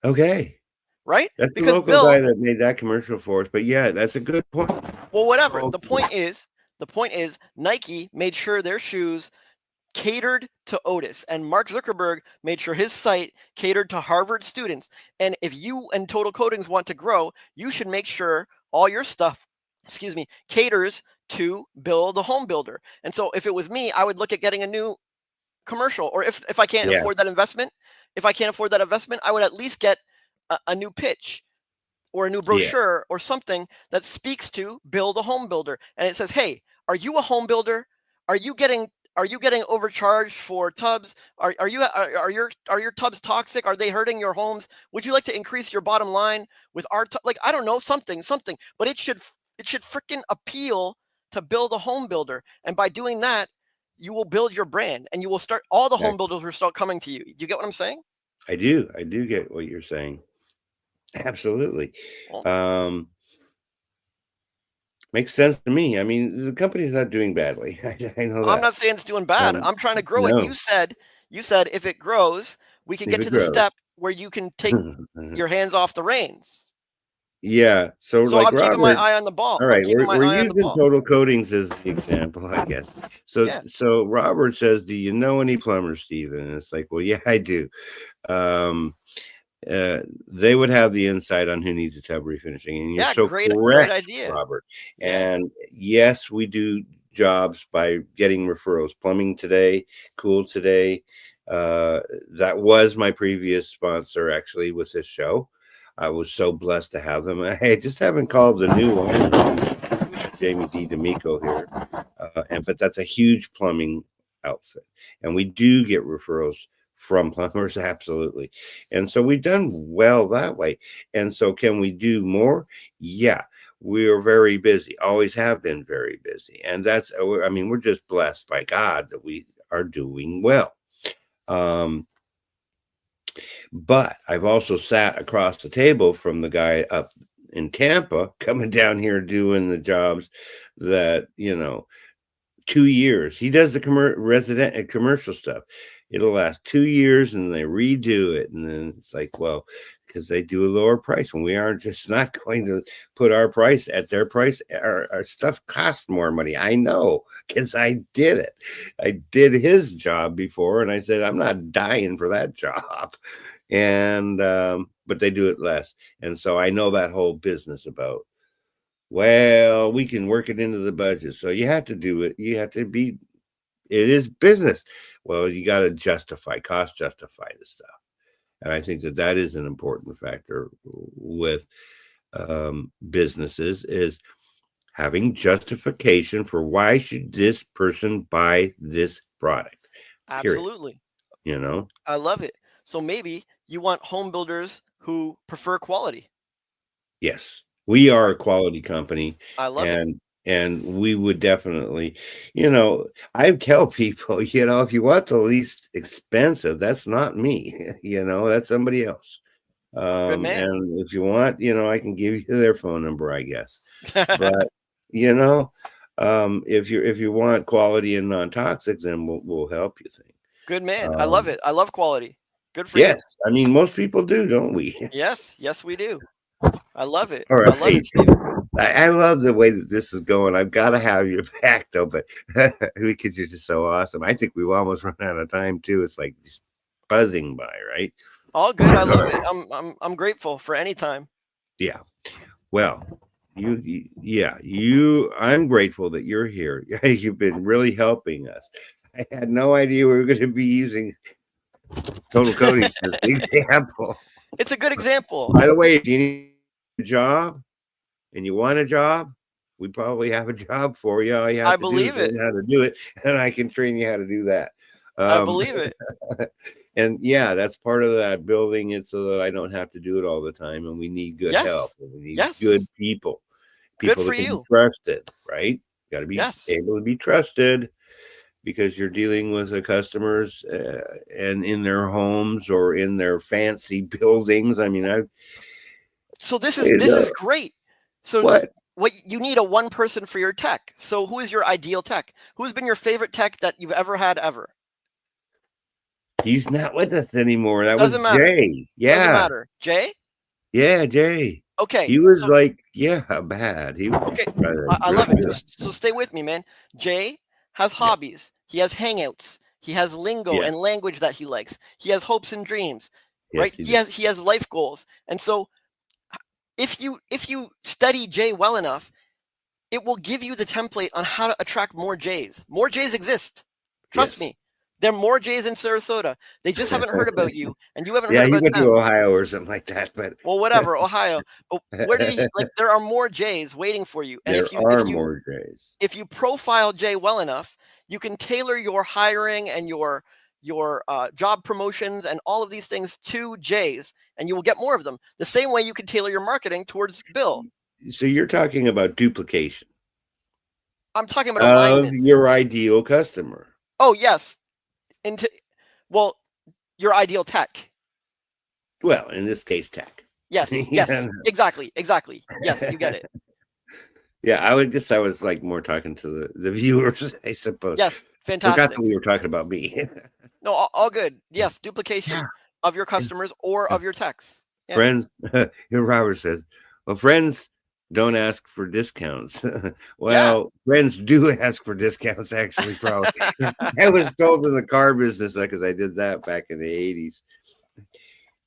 Okay. Right? That's the Because local guy Bill, that made that commercial for us. But yeah, that's a good point. well, whatever. Oh, The point is Nike made sure their shoes catered to Otis, and Mark Zuckerberg made sure his site catered to Harvard students. And if you and Total Coatings want to grow, you should make sure all your stuff, caters to Bill the home builder. And so if it was me, I would look at getting a new commercial, or if I can't yeah. afford that investment, I would at least get a new pitch or a new Yeah. brochure or something that speaks to Bill the home builder, and it says, hey, are you a home builder? Are you getting overcharged for tubs? Are your tubs toxic? Are they hurting your homes? Would you like to increase your bottom line with our like, I don't know, something, but it should freaking appeal to Bill the home builder. And by doing that, you will build your brand, and you will start, all the home builders will start coming to you. You get what I'm saying? I do. I do get what you're saying. Absolutely. Well, Makes sense to me. I mean, the company's not doing badly. I know I'm that. not saying it's doing bad. I'm trying to grow it. No, You said if it grows, we can if get it to the grows. step where you can take your hands off the reins. Yeah. So So like I'm keeping my Robert, eye on the ball. all I'm right, keeping my we're eye on the using ball. Total Coatings as the example, I guess. So Yeah. so Robert says, do you know any plumbers, Stephen? And it's like, well, yeah, I do. Um, they would have the insight on who needs a tub refinishing. And you're Yeah, so great correct, idea. Robert. Yeah. And yes, we do jobs by getting referrals. Plumbing Today, Cool Today. That was my previous sponsor, actually, with this show. I was so blessed to have them. I just haven't called the new one, Jamie D. D'Amico here. But that's a huge plumbing outfit. And we do get referrals from plumbers, absolutely. And so we've done well that way. And so can we do more? Yeah. We are very busy, always have been very busy. And that's, I mean, we're just blessed by God that we are doing well. But I've also sat across the table from the guy up in Tampa coming down here doing the jobs that, 2 years. He does the commercial stuff. It'll last 2 years and they redo it. And then it's like, well, because they do a lower price when we are just not going to put our price at their price. Our stuff costs more money. I know because I did it. I did his job before and I said, I'm not dying for that job. And, but they do it less. And so I know that whole business about, well, we can work it into the budget. So you have to do it. You have to be, it is business. Well, you got to cost justify the stuff. And I think that is an important factor with businesses is having justification for why should this person buy this product. Period. Absolutely. I love it. So maybe you want home builders who prefer quality. Yes. We are a quality company. I love it. And we would definitely, I tell people, if you want the least expensive, that's not me, that's somebody else. Good man. And if you want, I can give you their phone number, I guess. But, if you want quality and non-toxic, then we'll help you think. Good man. I love it. I love quality. Good for you. Yes. I mean, most people do, don't we? Yes, we do. I love it. All right. I love it, Steven. I love the way that this is going. I've got to have you back though, but because you're just so awesome. I think we've almost run out of time too. It's like just buzzing by, right? All good. I love it. I'm grateful for any time. Yeah. Well, I'm grateful that you're here. You've been really helping us. I had no idea we were going to be using total coding as an example. It's a good example. By the way, if you need a job and you want a job, we probably have a job for you. All you have I to do believe is it. learn how to do it, and I can train you how to do that. I believe it. And yeah, that's part of that building it so that I don't have to do it all the time. And we need good help. And we need good people, Good that for can you. be trusted, right? Got to be Yes. able to be trusted because you're dealing with the customers and in their homes or in their fancy buildings. I mean, so this is great. So what you need a one person for your tech. So who is your ideal tech? Who's been your favorite tech that you've ever had ever? He's not with us anymore. That Doesn't was matter. Jay. Yeah. Doesn't matter. Jay? Yeah, Jay. Okay. He was like, yeah, bad. He was okay. I love it. So stay with me, man. Jay has hobbies. He has hangouts. He has lingo and language that he likes. He has hopes and dreams. Right? He has life goals. And so if you study Jay well enough, it will give you the template on how to attract more Jays. More Jays exist. Trust me. There are more Jays in Sarasota. They just haven't heard about you, and you haven't heard about them. Yeah, you went to Ohio or something like that, but well, whatever, Ohio. But where did he? Like, there are more Jays waiting for you. And there are more Jays. If you profile Jay well enough, you can tailor your hiring and your job promotions and all of these things to Jays, and you will get more of them. The same way you can tailor your marketing towards Bill. So you're talking about duplication. I'm talking about alignment. Of your ideal customer. Oh yes. Your ideal tech. Well, in this case, tech. Yes, yes, exactly. Yes, you get it. Yeah, I was like more talking to the viewers, I suppose. Yes, fantastic. Forgot that we were talking about me. No, all good. Yes, duplication of your customers or of your techs. Yeah. Friends, here Robert says, well, friends don't ask for discounts. Well, friends do ask for discounts, actually, probably. I was told in the car business because I did that back in the 80s.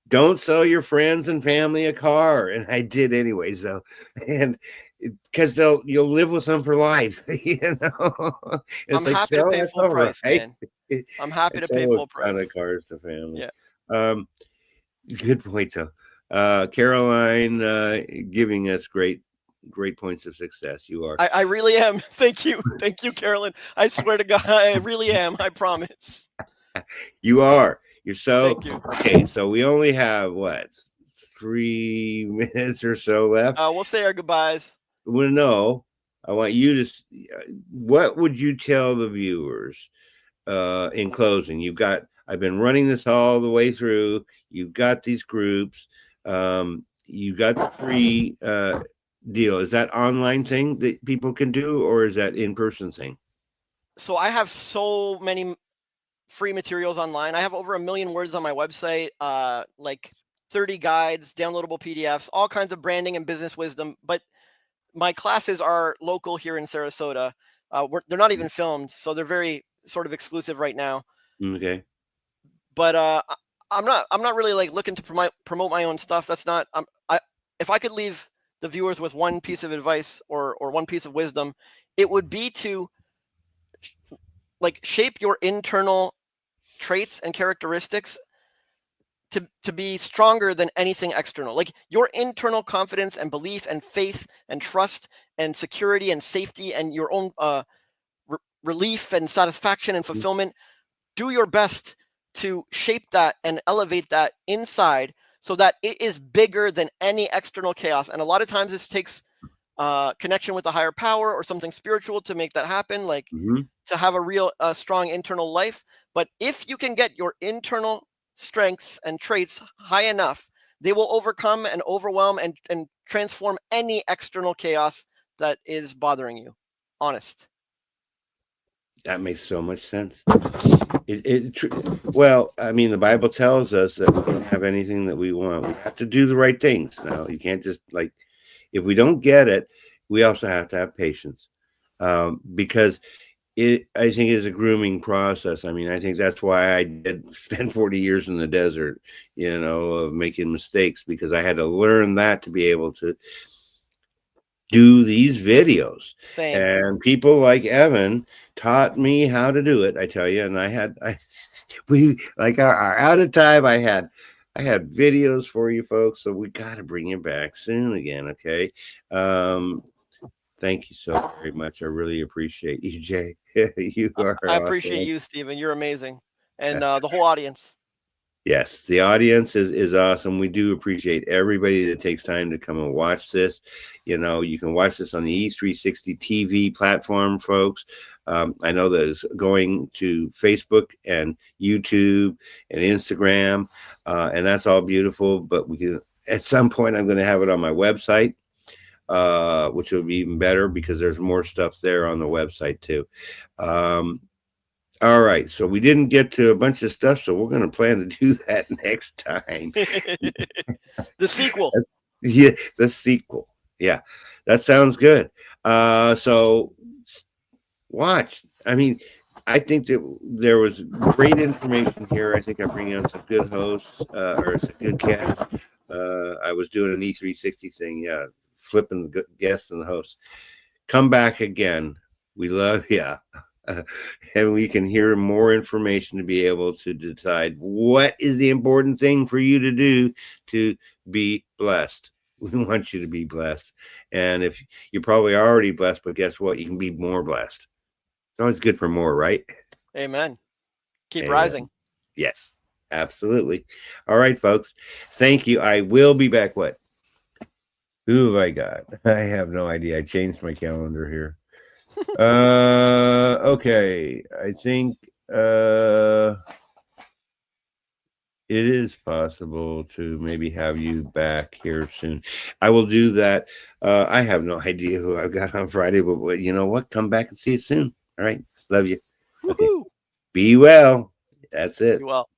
Don't sell your friends and family a car. And I did anyway. So, and because you'll live with them for life. You know, I'm happy to pay full price, man. I'm happy to pay full price. A ton of cars to family. Yeah. Good point, though. Caroline giving us great points of success. You are. I really am. Thank you, Carolyn. I swear to God, I really am. I promise. You are. You're so. Thank you. Okay, so we only have 3 minutes or so left. We'll say our goodbyes. Well, no, I want you to. What would you tell the viewers in closing? I've been running this all the way through. You've got these groups. You got the free deal. Is that online thing that people can do, or is that in-person thing? So I have so many free materials online. I have over 1 million words on my website, like 30 guides, downloadable PDFs, all kinds of branding and business wisdom. But my classes are local here in Sarasota. They're not even filmed, so they're very sort of exclusive right now. Okay. But I'm not really like looking to promote my own stuff. That's not. If I could leave the viewers with one piece of advice or one piece of wisdom, it would be to shape your internal traits and characteristics to be stronger than anything external. Like your internal confidence and belief and faith and trust and security and safety and your own relief and satisfaction and fulfillment. Do your best to shape that and elevate that inside so that it is bigger than any external chaos. And a lot of times this takes connection with a higher power or something spiritual to make that happen, to have a real strong internal life. But if you can get your internal strengths and traits high enough, they will overcome and overwhelm and transform any external chaos that is bothering you. Honest. That makes so much sense. Well, I mean, the Bible tells us that we don't have anything that we want. We have to do the right things. Now, you can't just if we don't get it, we also have to have patience, because I think is a grooming process. I mean, I think that's why I did spend 40 years in the desert, of making mistakes, because I had to learn that to be able to do these videos. Same. And people like Evan taught me how to do it, I tell you. And we like our out of time. I had videos for you folks, so we got to bring you back soon again. Okay. Thank you so very much. I really appreciate you, Jay. You are I appreciate awesome. you, Stephen. You're amazing. And the whole audience. Yes, the audience is awesome. We do appreciate everybody that takes time to come and watch this. You know, you can watch this on the E360 TV platform, folks. I know that it's going to Facebook and YouTube and Instagram, and that's all beautiful. But we can, at some point, I'm going to have it on my website, which will be even better because there's more stuff there on the website too. All right, so we didn't get to a bunch of stuff, so we're going to plan to do that next time. The sequel. Yeah, the sequel. Yeah, that sounds good. So watch. I mean, I think that there was great information here. I think I bring on some good hosts or some good guests. I was doing an E360 thing, yeah, flipping the guests and the hosts. Come back again. We love you. And we can hear more information to be able to decide what is the important thing for you to do to be blessed. We want you to be blessed. And if you're probably already blessed, but guess what? You can be more blessed. It's always good for more, right? Amen. Keep Amen. rising. Yes, absolutely. All right, folks. Thank you. I will be back. What? Who have I got? I have no idea. I changed my calendar here. Okay. I think it is possible to maybe have you back here soon. I will do that. I have no idea who I've got on Friday, but you know what? Come back and see you soon. All right. Love you. Okay. Woo-hoo. Be well. That's it. Be well.